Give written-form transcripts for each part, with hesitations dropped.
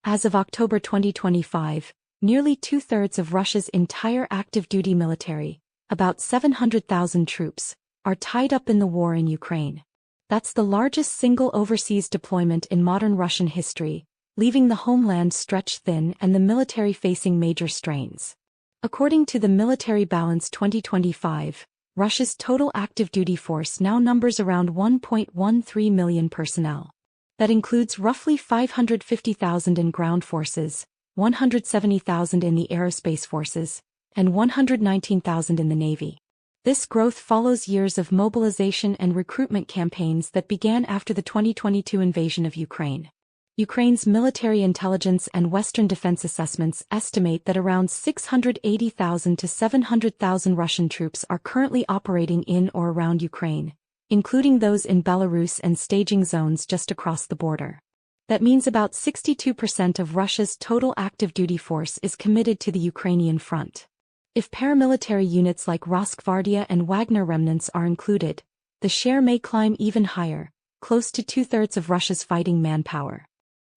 As of October 2025, nearly two-thirds of Russia's entire active-duty military, about 700,000 troops, are tied up in the war in Ukraine. That's the largest single overseas deployment in modern Russian history, leaving the homeland stretched thin and the military facing major strains. According to the Military Balance 2025, Russia's total active-duty force now numbers around 1.13 million personnel. That includes roughly 550,000 in ground forces, 170,000 in the aerospace forces, and 119,000 in the Navy. This growth follows years of mobilization and recruitment campaigns that began after the 2022 invasion of Ukraine. Ukraine's military intelligence and Western defense assessments estimate that around 680,000 to 700,000 Russian troops are currently operating in or around Ukraine, including those in Belarus and staging zones just across the border. That means about 62% of Russia's total active-duty force is committed to the Ukrainian front. If paramilitary units like Rosgvardia and Wagner remnants are included, the share may climb even higher, close to two-thirds of Russia's fighting manpower.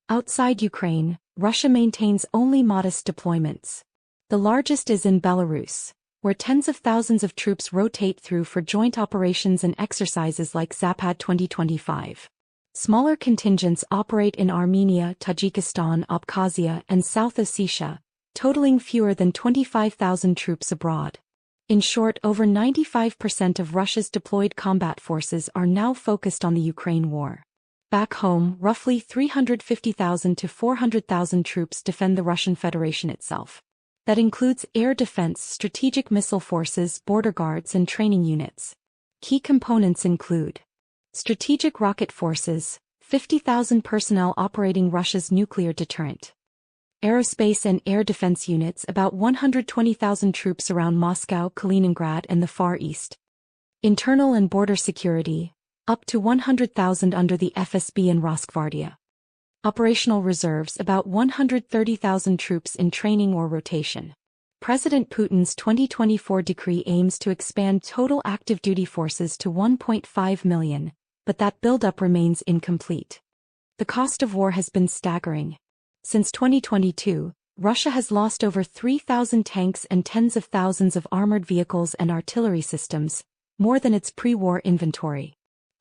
Outside Ukraine, Russia maintains only modest deployments. The largest is in Belarus, where tens of thousands of troops rotate through for joint operations and exercises like Zapad 2025. Smaller contingents operate in Armenia, Tajikistan, Abkhazia, and South Ossetia, totaling fewer than 25,000 troops abroad. In short, over 95% of Russia's deployed combat forces are now focused on the Ukraine war. Back home, roughly 350,000 to 400,000 troops defend the Russian Federation itself. That includes air defense, strategic missile forces, border guards, and training units. Key components include strategic rocket forces, 50,000 personnel operating Russia's nuclear deterrent. Aerospace and air defense units, about 120,000 troops around Moscow, Kaliningrad, and the Far East. Internal and border security, up to 100,000 under the FSB and Rosgvardia. Operational reserves, about 130,000 troops in training or rotation. President Putin's 2024 decree aims to expand total active-duty forces to 1.5 million, but that buildup remains incomplete. The cost of war has been staggering. Since 2022, Russia has lost over 3,000 tanks and tens of thousands of armored vehicles and artillery systems, more than its pre-war inventory.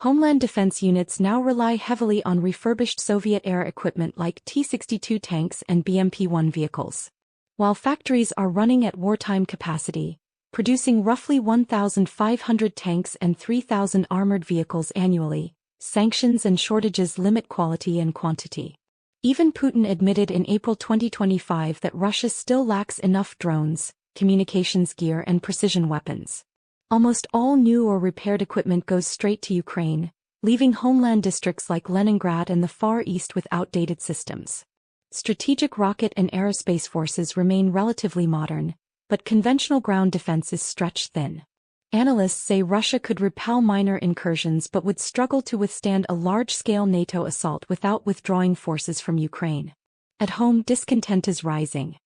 Homeland defense units now rely heavily on refurbished Soviet-era equipment like T-62 tanks and BMP-1 vehicles. While factories are running at wartime capacity, producing roughly 1,500 tanks and 3,000 armored vehicles annually, sanctions and shortages limit quality and quantity. Even Putin admitted in April 2025 that Russia still lacks enough drones, communications gear, and precision weapons. Almost all new or repaired equipment goes straight to Ukraine, leaving homeland districts like Leningrad and the Far East with outdated systems. Strategic rocket and aerospace forces remain relatively modern, but conventional ground defense is stretched thin. Analysts say Russia could repel minor incursions but would struggle to withstand a large-scale NATO assault without withdrawing forces from Ukraine. At home, discontent is rising.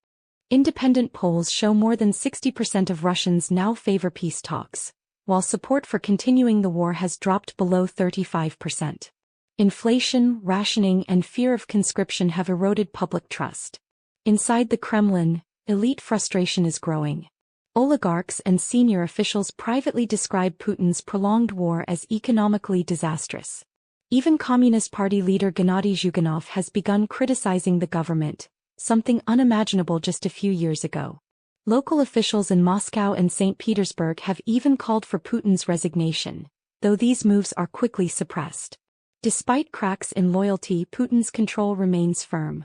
Independent polls show more than 60% of Russians now favor peace talks, while support for continuing the war has dropped below 35%. Inflation, rationing, and fear of conscription have eroded public trust. Inside the Kremlin, elite frustration is growing. Oligarchs and senior officials privately describe Putin's prolonged war as economically disastrous. Even Communist Party leader Gennady Zyuganov has begun criticizing the government, something unimaginable just a few years ago. Local officials in Moscow and St. Petersburg have even called for Putin's resignation, though these moves are quickly suppressed. Despite cracks in loyalty, Putin's control remains firm.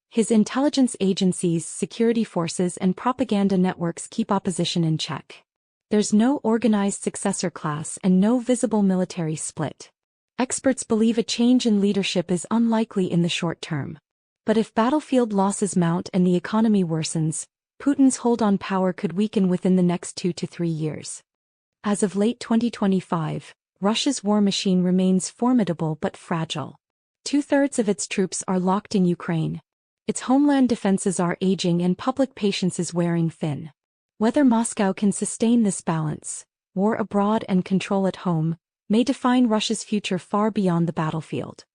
His intelligence agencies, security forces, and propaganda networks keep opposition in check. There's no organized successor class and no visible military split. Experts believe a change in leadership is unlikely in the short term. But if battlefield losses mount and the economy worsens, Putin's hold on power could weaken within the next 2 to 3 years. As of late 2025, Russia's war machine remains formidable but fragile. Two-thirds of its troops are locked in Ukraine. Its homeland defenses are aging and public patience is wearing thin. Whether Moscow can sustain this balance, war abroad and control at home, may define Russia's future far beyond the battlefield.